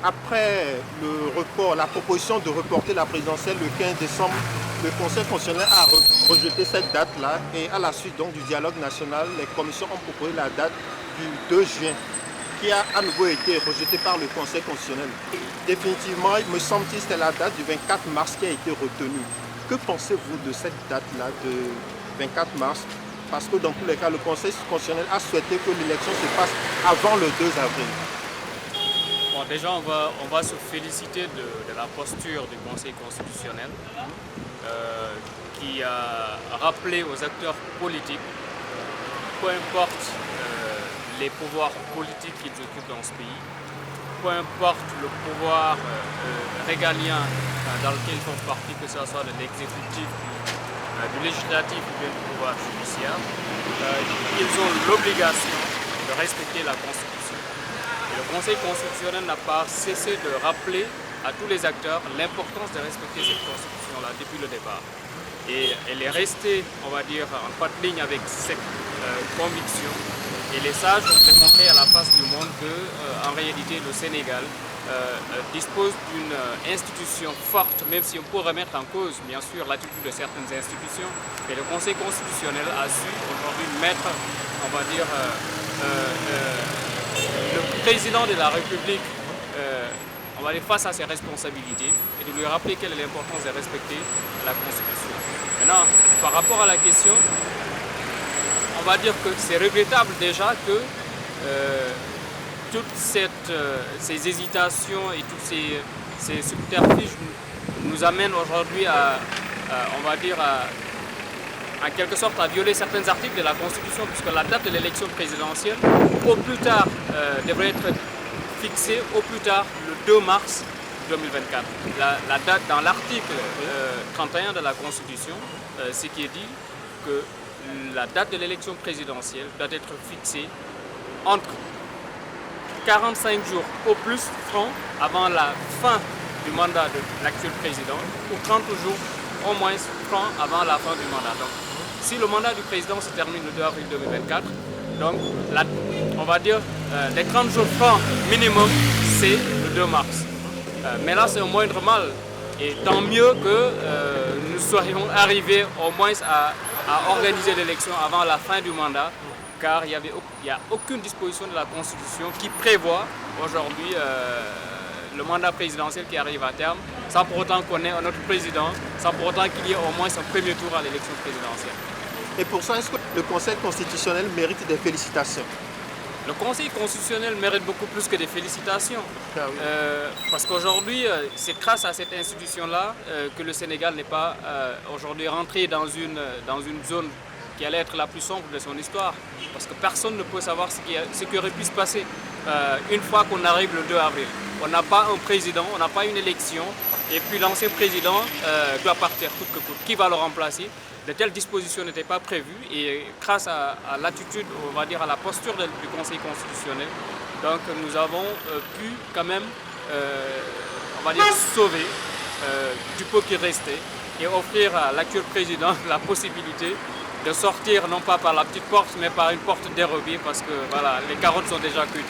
après la proposition de reporter la présidentielle le 15 décembre, le Conseil constitutionnel a rejeté cette date-là et à la suite donc, du dialogue national, les commissions ont proposé la date du 2 juin qui a à nouveau été rejetée par le Conseil constitutionnel. Définitivement, il me semble-t-il que c'était la date du 24 mars qui a été retenue. Que pensez-vous de cette date-là, de 24 mars? Parce que dans tous les cas, le Conseil constitutionnel a souhaité que l'élection se passe avant le 2 avril. Bon, déjà, on va se féliciter de la posture du Conseil constitutionnel qui a rappelé aux acteurs politiques, peu importe les pouvoirs politiques qu'ils occupent dans ce pays, peu importe le pouvoir régalien dans lequel ils font partie, que ce soit de l'exécutif, du législatif ou bien du pouvoir judiciaire, ils ont l'obligation de respecter la Constitution. Et le Conseil constitutionnel n'a pas cessé de rappeler à tous les acteurs l'importance de respecter cette Constitution-là depuis le départ. Et elle est restée, on va dire, en pas de ligne avec cette conviction. Et les sages ont démontré à la face du monde qu'en réalité, le Sénégal dispose d'une institution forte, même si on peut remettre en cause, bien sûr, l'attitude de certaines institutions. Et le Conseil constitutionnel a su aujourd'hui mettre, on va dire, le président de la République on va aller face à ses responsabilités et de lui rappeler quelle est l'importance de respecter la Constitution. Maintenant, par rapport à la question, on va dire que c'est regrettable déjà que toutes ces hésitations et tous ces subterfuges nous amènent aujourd'hui on va dire, en quelque sorte à violer certains articles de la Constitution, puisque la date de l'élection présidentielle, au plus tard, devrait être fixée au plus tard le 2 mars 2024. La date dans l'article 31 de la Constitution, ce qui est dit que la date de l'élection présidentielle doit être fixée entre 45 jours au plus francs avant la fin du mandat de l'actuel président ou 30 jours au moins francs avant la fin du mandat. Donc, si le mandat du président se termine le 2 avril 2024, donc on va dire les 30 jours francs minimum, c'est le 2 mars. Mais là, c'est au moindre mal. Et tant mieux que nous soyons arrivés au moins à organiser l'élection avant la fin du mandat, car il n'y a aucune disposition de la Constitution qui prévoit aujourd'hui le mandat présidentiel qui arrive à terme, sans pour autant qu'on ait un autre président, sans pour autant qu'il y ait au moins un premier tour à l'élection présidentielle. Et pour ça, est-ce que le Conseil constitutionnel mérite des félicitations? Le Conseil constitutionnel mérite beaucoup plus que des félicitations. Ah oui. Parce qu'aujourd'hui, c'est grâce à cette institution-là que le Sénégal n'est pas aujourd'hui rentré dans une zone qui allait être la plus sombre de son histoire. Parce que personne ne peut savoir ce qui aurait pu se passer une fois qu'on arrive le 2 avril. On n'a pas un président, on n'a pas une élection, et puis l'ancien président doit partir coûte que coûte. Qui va le remplacer? De telles dispositions n'étaient pas prévues, et grâce à l'attitude, on va dire à la posture du Conseil constitutionnel, donc nous avons pu quand même, on va dire, sauver du peu qui restait et offrir à l'actuel président la possibilité de sortir non pas par la petite porte mais par une porte dérobée, parce que voilà, les carottes sont déjà cuites.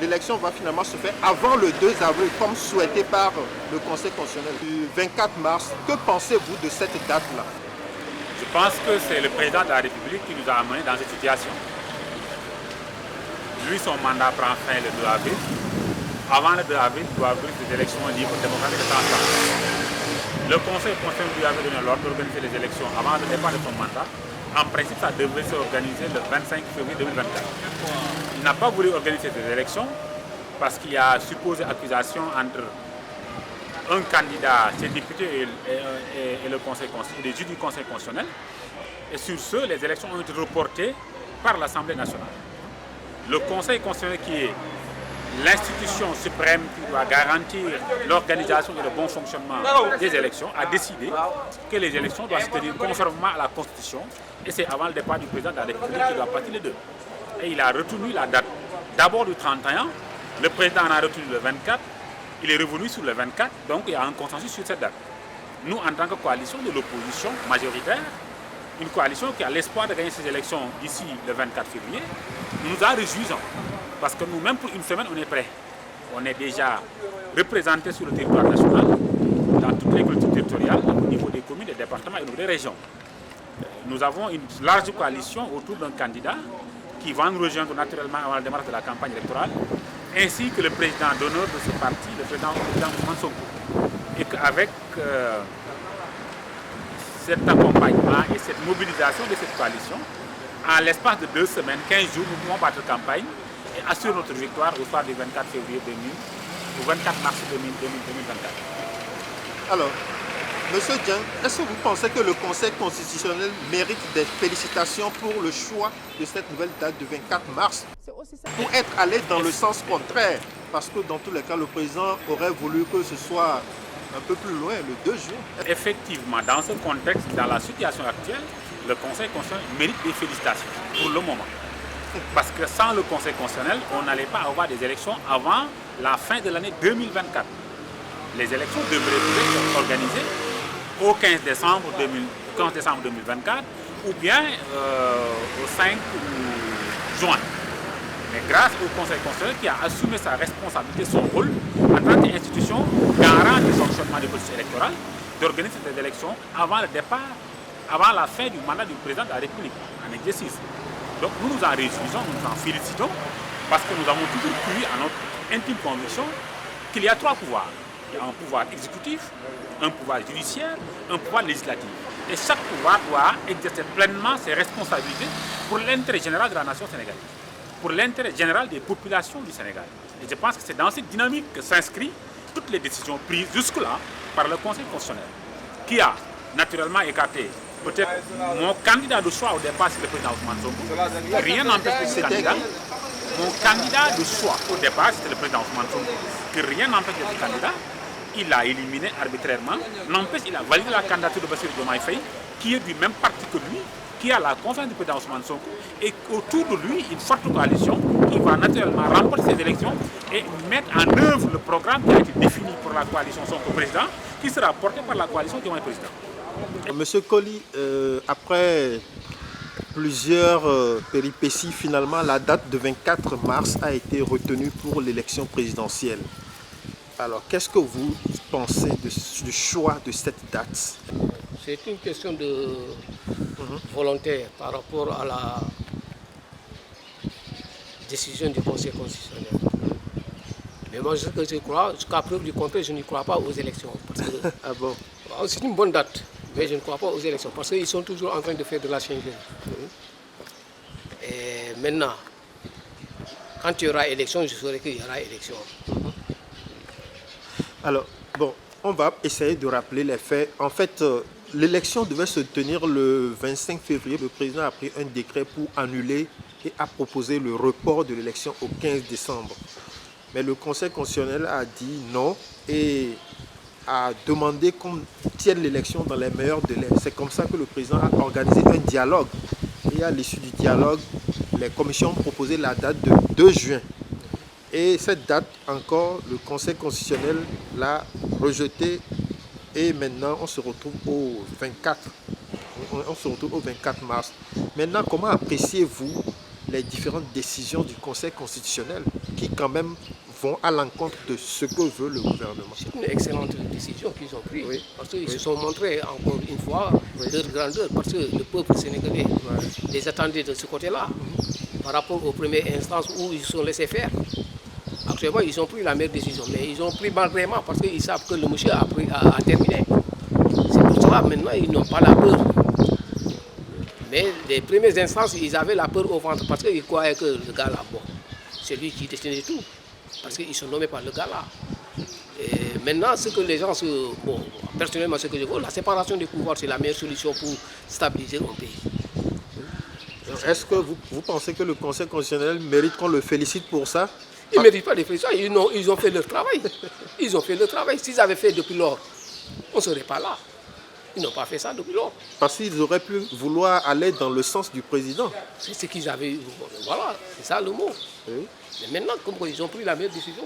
L'élection va finalement se faire avant le 2 avril comme souhaité par le Conseil constitutionnel du 24 mars. Que pensez-vous de cette date-là? Je pense que c'est le président de la République qui nous a amenés dans cette situation. Lui, son mandat prend fin le 2 avril. Avant le 2 avril, il doit avoir des élections libres, démocratiques et transparentes. Le Conseil constitutionnel lui avait donné l'ordre d'organiser les élections avant le départ de son mandat. En principe, ça devrait s'organiser le 25 février 2024. Il n'a pas voulu organiser ces élections parce qu'il y a supposé accusation entre un candidat, ses députés et le Conseil constitutionnel, les juges du Conseil constitutionnel. Et sur ce, les élections ont été reportées par l'Assemblée nationale. Le Conseil constitutionnel, qui est l'institution suprême qui doit garantir l'organisation et le bon fonctionnement des élections, a décidé que les élections doivent se tenir conformément à la Constitution, et c'est avant le départ du président de la République qui doit partir les deux. Et il a retenu la date d'abord du 31, le président en a retenu le 24, il est revenu sur le 24, donc il y a un consensus sur cette date. Nous, en tant que coalition de l'opposition majoritaire, une coalition qui a l'espoir de gagner ces élections d'ici le 24 février, nous nous en réjouissons. Parce que nous-mêmes, pour une semaine, on est prêts. on est déjà représenté sur le territoire national, dans toutes les collectivités territoriales, au niveau des communes, des départements et au niveau des régions. Nous avons une large coalition autour d'un candidat qui va nous rejoindre naturellement avant la démarche de la campagne électorale, ainsi que le président d'honneur de ce parti, le président Ousmane Sonko. Et qu'avec cet accompagnement et cette mobilisation de cette coalition, en l'espace de 2 semaines, 15 jours, nous pouvons battre campagne et assurer notre victoire au soir du 24 février 2000, au 24 mars 2024. Alors, Monsieur Dieng, est-ce que vous pensez que le Conseil constitutionnel mérite des félicitations pour le choix de cette nouvelle date du 24 mars pour être allé dans le sens contraire? Parce que dans tous les cas, le président aurait voulu que ce soit un peu plus loin, le 2 juin. Effectivement, dans ce contexte, dans la situation actuelle, le Conseil constitutionnel mérite des félicitations pour le moment. Parce que sans le Conseil constitutionnel, on n'allait pas avoir des élections avant la fin de l'année 2024. Les élections devraient être organisées au 15 décembre 2024 ou bien au 5 juin. Mais grâce au Conseil constitutionnel qui a assumé sa responsabilité, son rôle en tant qu'institution garant du fonctionnement des processus électoraux, d'organiser ces élections avant le départ, avant la fin du mandat du président de la République en exercice. Donc nous nous en réjouissons, nous nous en félicitons parce que nous avons toujours cru à notre intime conviction qu'il y a 3 pouvoirs. Il y a un pouvoir exécutif, un pouvoir judiciaire, un pouvoir législatif. Et chaque pouvoir doit exercer pleinement ses responsabilités pour l'intérêt général de la nation sénégalaise, pour l'intérêt général des populations du Sénégal. Et je pense que c'est dans cette dynamique que s'inscrivent toutes les décisions prises jusque-là par le Conseil constitutionnel, qui a naturellement écarté peut-être mon candidat de choix au départ, c'est le président Ousmane Sonko. Rien n'empêche ce candidat. Mon candidat de choix au départ, c'était le président Ousmane Sonko. Que rien n'empêche ce candidat. Il l'a éliminé arbitrairement. N'empêche, il a validé la candidature de Bassirou Diomaye Faye, qui est du même parti que lui, qui a la confiance du président Ousmane Sonko, et autour de lui, une forte coalition qui va naturellement remporter ces élections et mettre en œuvre le programme qui a été défini pour la coalition Sonko président, qui sera porté par la coalition Diomaye président. Monsieur Colly, après plusieurs péripéties, finalement, la date de 24 mars a été retenue pour l'élection présidentielle. Alors, qu'est-ce que vous pensez du choix de cette date? C'est une question de volonté par rapport à la décision du Conseil constitutionnel. Mais moi, ce que je crois, jusqu'à preuve du contraire, je ne crois pas aux élections. Parce que, Ah bon? c'est une bonne date, mais je ne crois pas aux élections, parce qu'ils sont toujours en train de faire de la Schengen. Et maintenant, quand il y aura élection, je saurai qu'il y aura élection. Alors, bon, on va essayer de rappeler les faits. En fait, l'élection devait se tenir le 25 février. Le président a pris un décret pour annuler et a proposé le report de l'élection au 15 décembre. Mais le Conseil constitutionnel a dit non et a demandé qu'on tienne l'élection dans les meilleurs délais. C'est comme ça que le président a organisé un dialogue. Et à l'issue du dialogue, les commissions ont proposé la date de 2 juin. Et cette date encore, le Conseil constitutionnel l'a rejetée et maintenant on se retrouve au 24. On se retrouve au 24 mars. Maintenant, comment appréciez-vous les différentes décisions du Conseil constitutionnel qui quand même vont à l'encontre de ce que veut le gouvernement? C'est une excellente décision qu'ils ont prise, Oui. parce qu'ils se sont montrés encore une fois leur grandeur, parce que le peuple sénégalais les attendait de ce côté-là, par rapport aux premières instances où ils se sont laissés faire. Actuellement, ils ont pris la meilleure décision, mais ils ont pris malgré parce qu'ils savent que le monsieur a terminé. C'est pour cela maintenant ils n'ont pas la peur. Mais les premières instances, ils avaient la peur au ventre parce qu'ils croyaient que le gars là, bon, c'est lui qui destinait tout. Parce qu'ils sont nommés par le gars là. Et maintenant, ce que les gens bon, personnellement, ce que je vois, la séparation des pouvoirs, c'est la meilleure solution pour stabiliser un pays. Est-ce que vous pensez que le Conseil constitutionnel mérite qu'on le félicite pour ça? Ils ne méritent pas de félicitations, ils ont fait leur travail. Ils ont fait leur travail. S'ils avaient fait depuis lors, on ne serait pas là. Ils n'ont pas fait ça depuis lors. Parce qu'ils auraient pu vouloir aller dans le sens du président. C'est ce qu'ils avaient. Voilà, c'est ça le mot. Oui. Mais maintenant, comme ils ont pris la meilleure décision,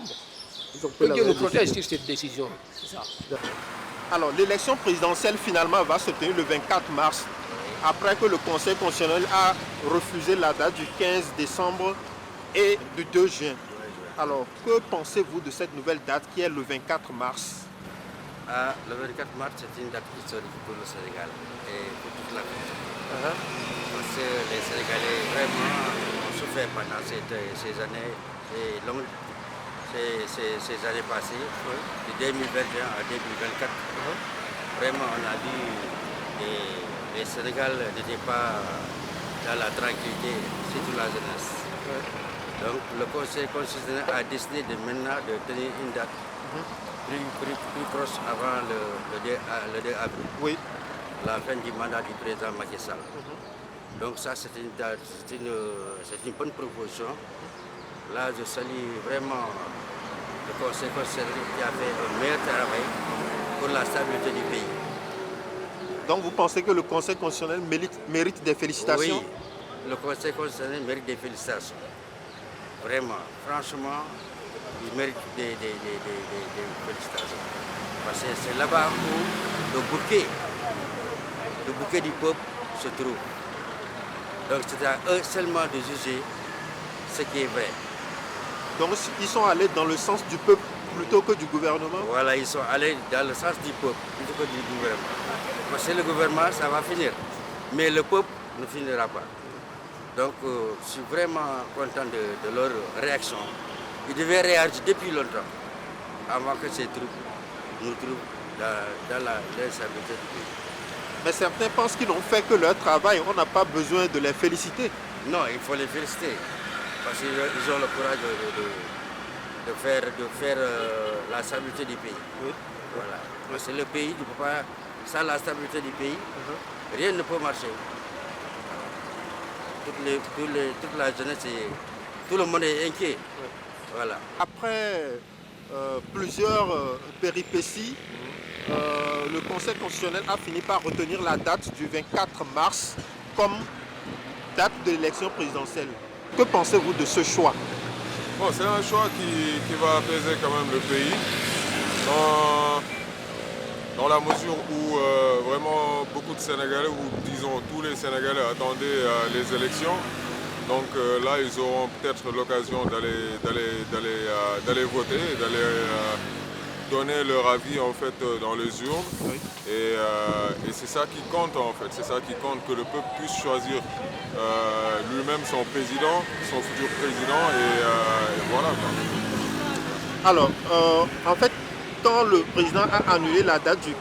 Que Dieu nous protège sur cette décision. C'est ça. Alors, l'élection présidentielle finalement va se tenir le 24 mars, après que le Conseil constitutionnel a refusé la date du 15 décembre et du 2 juin. Alors, que pensez-vous de cette nouvelle date qui est le 24 mars? Le 24 mars, c'est une date historique pour le Sénégal et pour toute la France. Parce que les Sénégalais vraiment ont souffert pendant ces années longues, ces années passées, de 2021 à 2024. Vraiment, on a vu que les Sénégal n'étaient pas dans la tranquillité, surtout la jeunesse. Donc le Conseil constitutionnel a décidé de maintenant de tenir une date plus proche avant le 2 avril. Oui. La fin du mandat du président Macky Sall. Donc ça, c'est une bonne proposition. Là, je salue vraiment le Conseil constitutionnel qui a fait un meilleur travail pour la stabilité du pays. Donc vous pensez que le Conseil constitutionnel mérite des félicitations? Oui, le Conseil constitutionnel mérite des félicitations. Vraiment, franchement, il mérite des félicitations. Parce que c'est là-bas où le bouquet du peuple se trouve. Donc c'est à eux seulement de juger ce qui est vrai. Donc ils sont allés dans le sens du peuple plutôt que du gouvernement? Voilà, ils sont allés dans le sens du peuple plutôt que du gouvernement. Parce que le gouvernement, ça va finir. Mais le peuple ne finira pas. Donc je suis vraiment content de leur réaction. Ils devaient réagir depuis longtemps, avant que ces troupes nous trouvent dans l'instabilité du pays. Mais certains pensent qu'ils n'ont fait que leur travail, on n'a pas besoin de les féliciter. Non, il faut les féliciter, parce qu'ils ont le courage de faire la stabilité du pays. Oui. Voilà. Parce que le pays, ne peut pas, sans la stabilité du pays, rien ne peut marcher. Toute la jeunesse, tout le monde est inquiet. Voilà. Après plusieurs péripéties, le Conseil constitutionnel a fini par retenir la date du 24 mars comme date de l'élection présidentielle. Que pensez-vous de ce choix? Bon, c'est un choix qui va apaiser quand même le pays, dans la mesure où vraiment beaucoup de Sénégalais, ou disons tous les Sénégalais attendaient les élections. Donc là, ils auront peut-être l'occasion d'aller voter, d'aller donner leur avis en fait dans les urnes. Oui. Et c'est ça qui compte en fait, c'est ça qui compte, que le peuple puisse choisir lui-même son président, son futur président, et voilà. Alors, en fait, quand le président a annulé la date du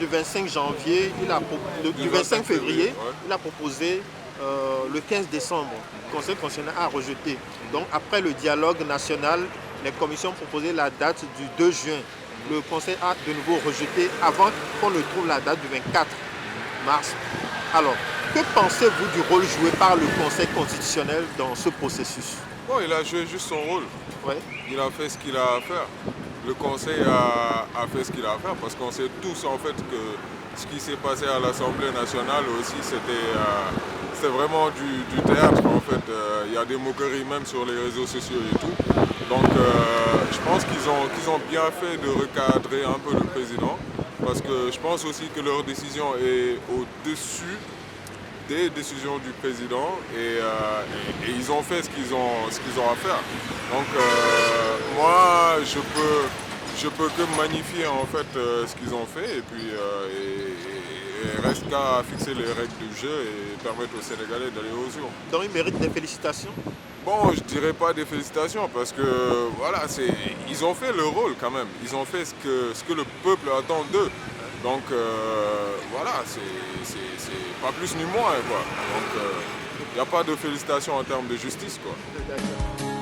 25 janvier, du 25 février, ouais. il a proposé le 15 décembre. Le Conseil constitutionnel a rejeté. Donc après le dialogue national, les commissions ont proposé la date du 2 juin. Le Conseil a de nouveau rejeté avant qu'on ne trouve la date du 24 mars. Alors, que pensez-vous du rôle joué par le Conseil constitutionnel dans ce processus? Bon, il a joué juste son rôle. Ouais. Il a fait ce qu'il a à faire. Le Conseil a fait ce qu'il a à faire, parce qu'on sait tous en fait que ce qui s'est passé à l'Assemblée nationale aussi, c'était vraiment du théâtre en fait. Il y a des moqueries même sur les réseaux sociaux et tout. Donc je pense qu'ils ont bien fait de recadrer un peu le président, parce que je pense aussi que leur décision est au-dessus des décisions du président, et ils ont fait ce qu'ils ont à faire. Donc moi je peux que magnifier en fait ce qu'ils ont fait, et puis il reste qu'à fixer les règles du jeu et permettre aux Sénégalais d'aller aux urnes. Donc il mérite des félicitations? Bon, je dirais pas des félicitations, parce que voilà, ils ont fait leur rôle quand même. Ils ont fait ce que le peuple attend d'eux. Donc voilà, c'est pas plus ni moins quoi. Donc il n'y a pas de félicitations en termes de justice quoi. D'accord.